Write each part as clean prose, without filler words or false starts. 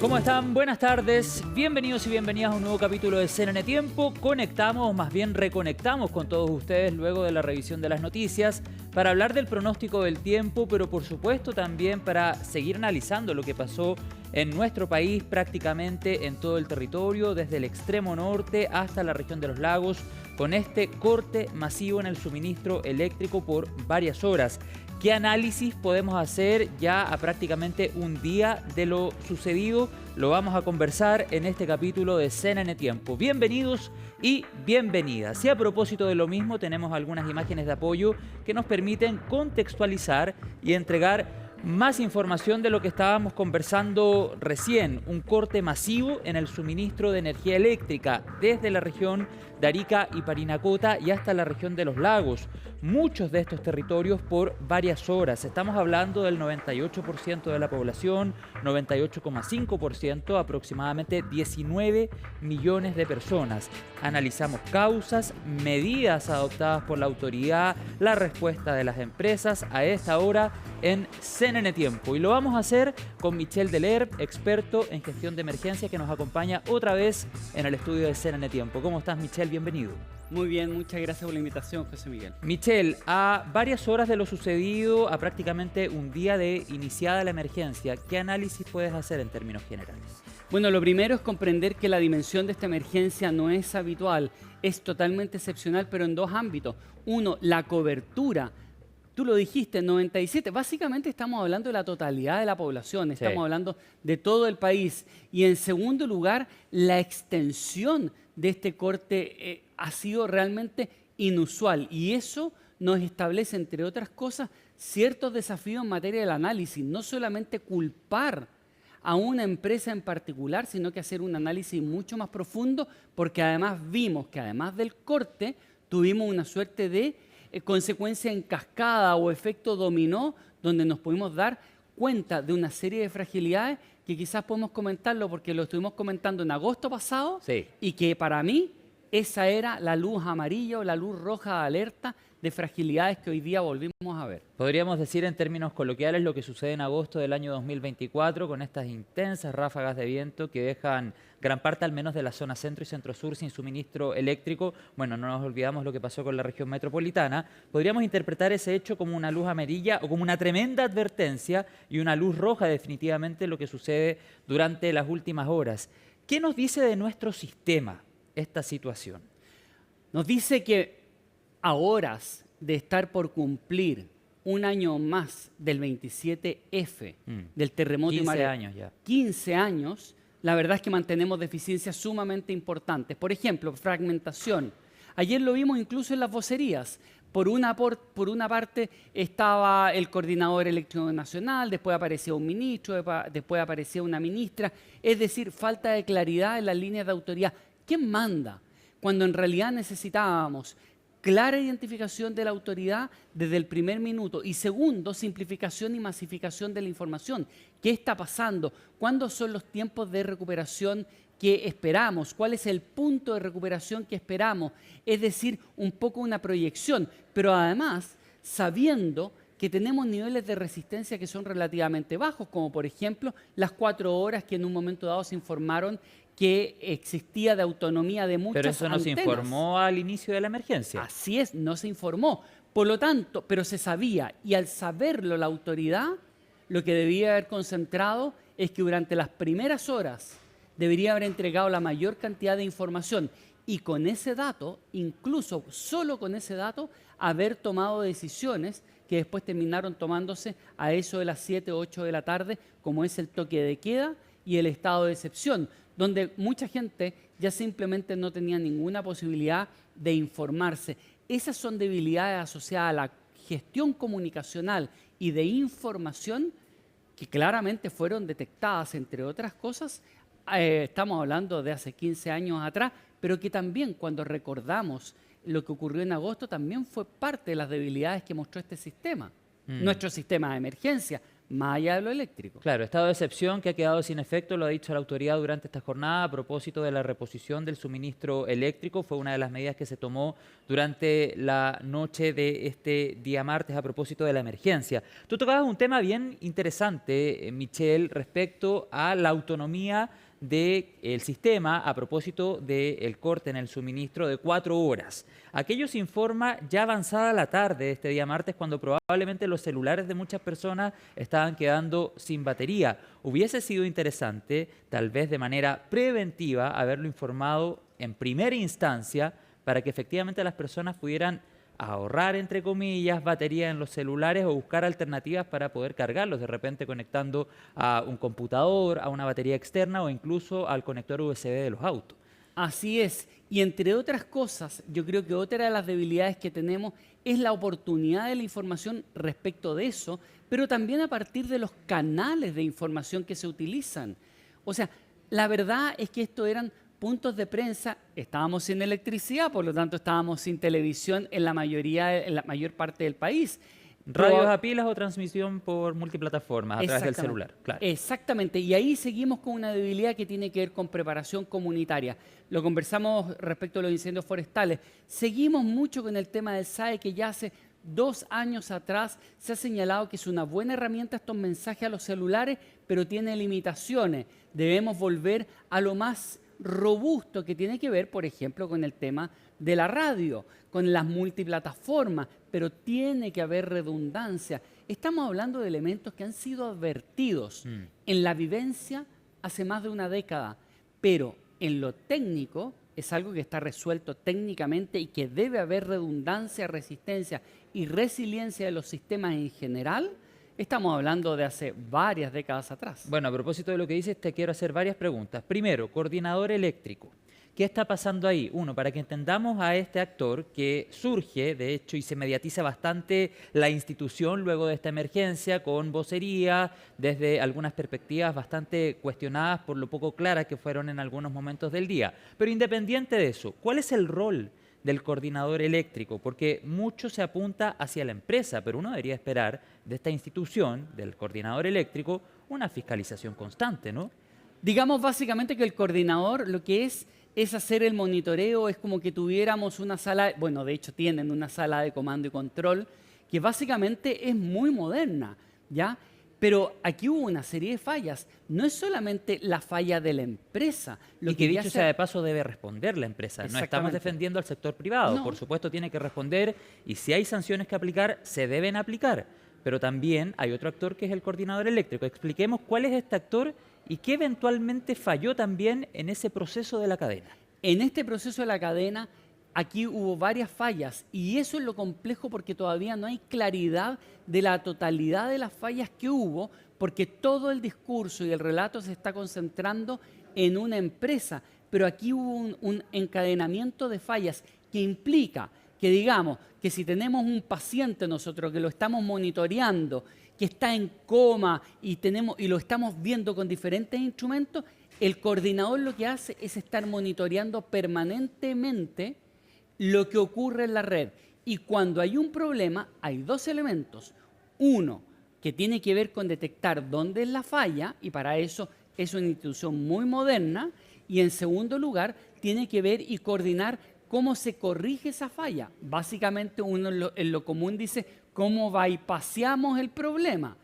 ¿Cómo están? Buenas tardes. Bienvenidos y bienvenidas a un nuevo capítulo de CNN Tiempo. Conectamos, más bien reconectamos con todos ustedes luego de la revisión de las noticias para hablar del pronóstico del tiempo, pero por supuesto también para seguir analizando lo que pasó en nuestro país, prácticamente en todo el territorio, desde el extremo norte hasta la región de los lagos, con este corte masivo en el suministro eléctrico por varias horas. ¿Qué análisis podemos hacer ya a prácticamente un día de lo sucedido? Lo vamos a conversar en este capítulo de CNN Tiempo. Bienvenidos y bienvenidas. Y a propósito de lo mismo, tenemos algunas imágenes de apoyo que nos permiten contextualizar y entregar más información de lo que estábamos conversando recién. Un corte masivo en el suministro de energía eléctrica desde la región de Arica y Parinacota y hasta la región de los lagos. Muchos de estos territorios por varias horas. Estamos hablando del 98% de la población, 98,5%, aproximadamente 19 millones de personas. Analizamos causas, medidas adoptadas por la autoridad, la respuesta de las empresas a esta hora en CNN Tiempo. Y lo vamos a hacer con Michel Deler, experto en gestión de emergencia, que nos acompaña otra vez en el estudio de CNN Tiempo. ¿Cómo estás, Michel? Bienvenido. Muy bien, muchas gracias por la invitación, José Miguel. Michel, a varias horas de lo sucedido, a prácticamente un día de iniciada la emergencia, ¿qué análisis puedes hacer en términos generales? Bueno, lo primero es comprender que la dimensión de esta emergencia no es habitual, es totalmente excepcional, pero en dos ámbitos. Uno, la cobertura. Tú lo dijiste, 97. Básicamente estamos hablando de la totalidad de la población, estamos hablando de todo el país. Y en segundo lugar, la extensión de este corte ha sido realmente inusual. Y eso nos establece, entre otras cosas, ciertos desafíos en materia del análisis. No solamente culpar a una empresa en particular, sino que hacer un análisis mucho más profundo, porque además vimos que además del corte, tuvimos una suerte de consecuencia en cascada o efecto dominó, donde nos pudimos dar cuenta de una serie de fragilidades que quizás podemos comentarlo porque lo estuvimos comentando en agosto pasado y que para mí esa era la luz amarilla o la luz roja de alerta de fragilidades que hoy día volvimos a ver. Podríamos decir en términos coloquiales lo que sucede en agosto del año 2024 con estas intensas ráfagas de viento que dejan gran parte al menos de la zona centro y centro-sur sin suministro eléctrico. Bueno, no nos olvidamos lo que pasó con la región metropolitana. Podríamos interpretar ese hecho como una luz amarilla o como una tremenda advertencia y una luz roja definitivamente lo que sucede durante las últimas horas. ¿Qué nos dice de nuestro sistema esta situación? Nos dice que a horas de estar por cumplir un año más del 27F, del terremoto 15 años ya. 15 años, la verdad es que mantenemos deficiencias sumamente importantes. Por ejemplo, fragmentación. Ayer lo vimos incluso en las vocerías. Por una parte estaba el coordinador eléctrico nacional, después aparecía un ministro, después aparecía una ministra. Es decir, falta de claridad en las líneas de autoridad. ¿Quién manda? Cuando en realidad necesitábamos clara identificación de la autoridad desde el primer minuto. Y segundo, simplificación y masificación de la información. ¿Qué está pasando? ¿Cuándo son los tiempos de recuperación que esperamos? ¿Cuál es el punto de recuperación que esperamos? Es decir, un poco una proyección, pero además sabiendo que tenemos niveles de resistencia que son relativamente bajos, como por ejemplo las 4 horas que en un momento dado se informaron que existía de autonomía de muchas antenas. Pero eso no se informó al inicio de la emergencia. Así es, no se informó. Por lo tanto, pero se sabía, y al saberlo la autoridad, lo que debía haber concentrado es que durante las primeras horas debería haber entregado la mayor cantidad de información y con ese dato, incluso solo con ese dato, haber tomado decisiones que después terminaron tomándose a eso de las 7 o 8 de la tarde, como es el toque de queda y el estado de excepción, donde mucha gente ya simplemente no tenía ninguna posibilidad de informarse. Esas son debilidades asociadas a la gestión comunicacional y de información que claramente fueron detectadas, entre otras cosas, estamos hablando de hace 15 años atrás, pero que también cuando recordamos lo que ocurrió en agosto también fue parte de las debilidades que mostró este sistema, nuestro sistema de emergencia. más allá de lo eléctrico. Claro, estado de excepción que ha quedado sin efecto, lo ha dicho la autoridad durante esta jornada a propósito de la reposición del suministro eléctrico. Fue una de las medidas que se tomó durante la noche de este día martes a propósito de la emergencia. Tú tocabas un tema bien interesante, Michelle, respecto a la autonomía del sistema a propósito del corte en el suministro de 4 horas. Aquello se informa ya avanzada la tarde de este día martes, cuando probablemente los celulares de muchas personas estaban quedando sin batería. Hubiese sido interesante, tal vez de manera preventiva, haberlo informado en primera instancia para que efectivamente las personas pudieran ahorrar, entre comillas, batería en los celulares o buscar alternativas para poder cargarlos, de repente conectando a un computador, a una batería externa o incluso al conector USB de los autos. Así es. Y entre otras cosas, yo creo que otra de las debilidades que tenemos es la oportunidad de la información respecto de eso, pero también a partir de los canales de información que se utilizan. O sea, la verdad es que esto eran puntos de prensa, estábamos sin electricidad, por lo tanto estábamos sin televisión en la mayor parte del país. Radios a pilas o transmisión por multiplataformas a través del celular. Claro. Exactamente, y ahí seguimos con una debilidad que tiene que ver con preparación comunitaria. Lo conversamos respecto a los incendios forestales. Seguimos mucho con el tema del SAE, que ya hace 2 años atrás se ha señalado que es una buena herramienta estos mensajes a los celulares, pero tiene limitaciones. Debemos volver a lo más robusto que tiene que ver, por ejemplo, con el tema de la radio, con las multiplataformas, pero tiene que haber redundancia. Estamos hablando de elementos que han sido advertidos en la vivencia hace más de una década, pero en lo técnico es algo que está resuelto técnicamente y que debe haber redundancia, resistencia y resiliencia de los sistemas en general. Estamos hablando de hace varias décadas atrás. Bueno, a propósito de lo que dices, te quiero hacer varias preguntas. Primero, coordinador eléctrico. ¿Qué está pasando ahí? Uno, para que entendamos a este actor que surge, de hecho, y se mediatiza bastante la institución luego de esta emergencia, con vocería, desde algunas perspectivas bastante cuestionadas por lo poco claras que fueron en algunos momentos del día. Pero independiente de eso, ¿cuál es el rol del coordinador eléctrico? Porque mucho se apunta hacia la empresa, pero uno debería esperar de esta institución, del coordinador eléctrico, una fiscalización constante, ¿no? Digamos básicamente que el coordinador lo que es hacer el monitoreo, es como que tuviéramos una sala, bueno, de hecho tienen una sala de comando y control, que básicamente es muy moderna, ¿ya? Pero aquí hubo una serie de fallas. No es solamente la falla de la empresa. Lo que dicho sea de paso debe responder la empresa. No estamos defendiendo al sector privado. No. Por supuesto tiene que responder y si hay sanciones que aplicar, se deben aplicar. Pero también hay otro actor que es el coordinador eléctrico. Expliquemos cuál es este actor y qué eventualmente falló también en ese proceso de la cadena. En este proceso de la cadena, aquí hubo varias fallas y eso es lo complejo porque todavía no hay claridad de la totalidad de las fallas que hubo, porque todo el discurso y el relato se está concentrando en una empresa, pero aquí hubo un encadenamiento de fallas que implica que, digamos, que si tenemos un paciente nosotros que lo estamos monitoreando, que está en coma y lo estamos viendo con diferentes instrumentos, el coordinador lo que hace es estar monitoreando permanentemente lo que ocurre en la red. Y cuando hay un problema, hay 2 elementos. Uno, que tiene que ver con detectar dónde es la falla, y para eso es una institución muy moderna. Y en segundo lugar, tiene que ver y coordinar cómo se corrige esa falla. Básicamente uno en lo común dice cómo bypaseamos el problema.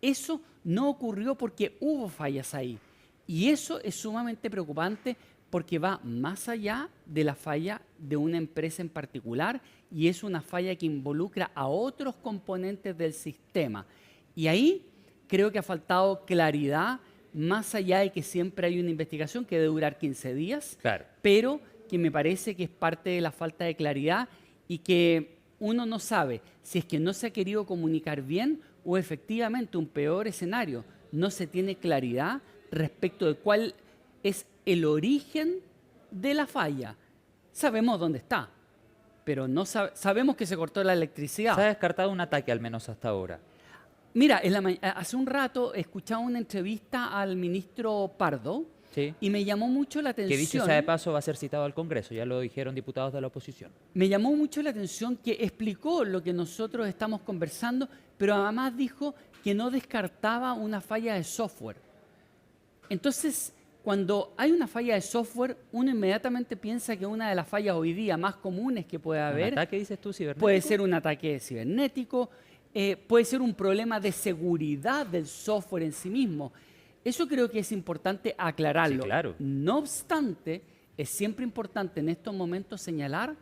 Eso no ocurrió porque hubo fallas ahí. Y eso es sumamente preocupante porque va más allá de la falla de una empresa en particular y es una falla que involucra a otros componentes del sistema. Y ahí creo que ha faltado claridad, más allá de que siempre hay una investigación que debe durar 15 días, claro, pero que me parece que es parte de la falta de claridad y que uno no sabe si es que no se ha querido comunicar bien o efectivamente un peor escenario, no se tiene claridad respecto de cuál es el origen de la falla. Sabemos dónde está, pero no sabemos que se cortó la electricidad. Se ha descartado un ataque al menos hasta ahora. Mira, hace un rato escuchaba una entrevista al ministro Pardo Sí. Y me llamó mucho la atención. Que dicho sea de paso va a ser citado al Congreso, ya lo dijeron diputados de la oposición. Me llamó mucho la atención que explicó lo que nosotros estamos conversando, pero además dijo que no descartaba una falla de software. Entonces, cuando hay una falla de software, uno inmediatamente piensa que una de las fallas hoy día más comunes que puede haber... ¿Un ataque, dices tú, cibernético? Puede ser un ataque cibernético, puede ser un problema de seguridad del software en sí mismo. Eso creo que es importante aclararlo. Sí, claro. No obstante, es siempre importante en estos momentos señalar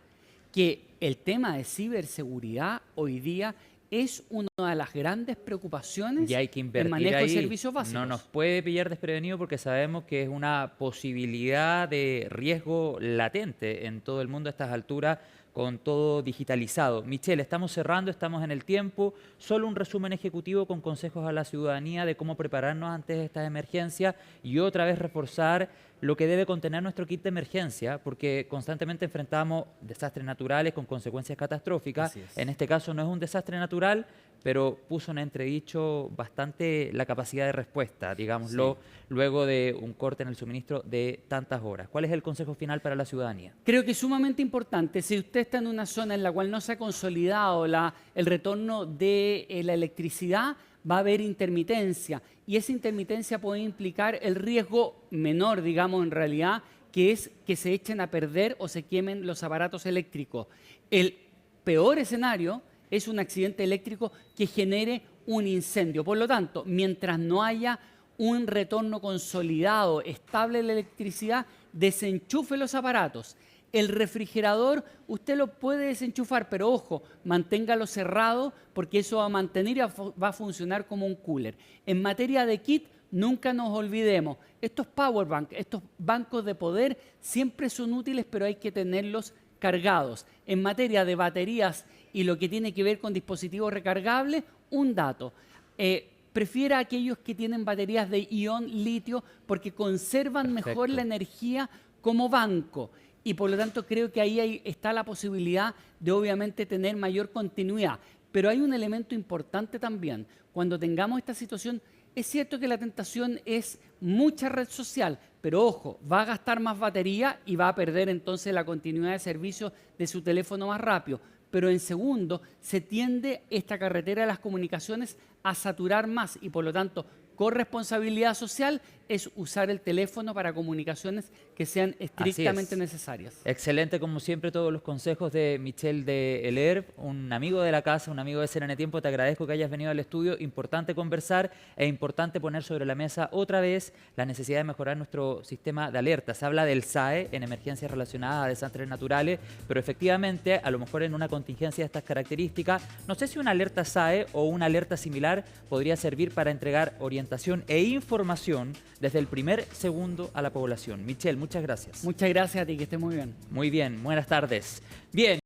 que el tema de ciberseguridad hoy día es una de las grandes preocupaciones Y hay que invertir en manejo ahí. de servicios básicos. No nos puede pillar desprevenido porque sabemos que es una posibilidad de riesgo latente en todo el mundo a estas alturas, con todo digitalizado. Michelle, estamos cerrando, estamos en el tiempo. Solo un resumen ejecutivo con consejos a la ciudadanía de cómo prepararnos ante estas emergencias y otra vez reforzar lo que debe contener nuestro kit de emergencia, porque constantemente enfrentamos desastres naturales con consecuencias catastróficas. Así es. En este caso no es un desastre natural, pero puso en entredicho bastante la capacidad de respuesta, digámoslo, luego de un corte en el suministro de tantas horas. ¿Cuál es el consejo final para la ciudadanía? Creo que es sumamente importante. Si usted está en una zona en la cual no se ha consolidado el retorno de la electricidad, va a haber intermitencia. Y esa intermitencia puede implicar el riesgo menor, digamos, en realidad, que es que se echen a perder o se quemen los aparatos eléctricos. El peor escenario es un accidente eléctrico que genere un incendio. Por lo tanto, mientras no haya un retorno consolidado, estable de la electricidad, desenchufe los aparatos. El refrigerador usted lo puede desenchufar, pero ojo, manténgalo cerrado porque eso va a mantener y va a funcionar como un cooler. En materia de kit, nunca nos olvidemos, estos power bank, estos bancos de poder siempre son útiles, pero hay que tenerlos cargados. En materia de baterías y lo que tiene que ver con dispositivos recargables, un dato. Prefiera aquellos que tienen baterías de ion litio porque conservan mejor la energía como banco. Y por lo tanto creo que ahí está la posibilidad de obviamente tener mayor continuidad. Pero hay un elemento importante también. Cuando tengamos esta situación, es cierto que la tentación es mucha red social, pero ojo, va a gastar más batería y va a perder entonces la continuidad de servicio de su teléfono más rápido. Pero en segundo, se tiende esta carretera de las comunicaciones a saturar más y por lo tanto, corresponsabilidad social es usar el teléfono para comunicaciones que sean estrictamente necesarias. Excelente, como siempre, todos los consejos de Michelle de ELERV, un amigo de la casa, un amigo de CNN Tiempo. Te agradezco que hayas venido al estudio. Importante conversar e importante poner sobre la mesa otra vez la necesidad de mejorar nuestro sistema de alerta. Se habla del SAE en emergencias relacionadas a desastres naturales, pero efectivamente, a lo mejor en una contingencia de estas características, no sé si una alerta SAE o una alerta similar podría servir para entregar orientación e información desde el primer segundo a la población. Michelle, muchas gracias. Muchas gracias a ti, que estés muy bien. Muy bien, buenas tardes. Bien.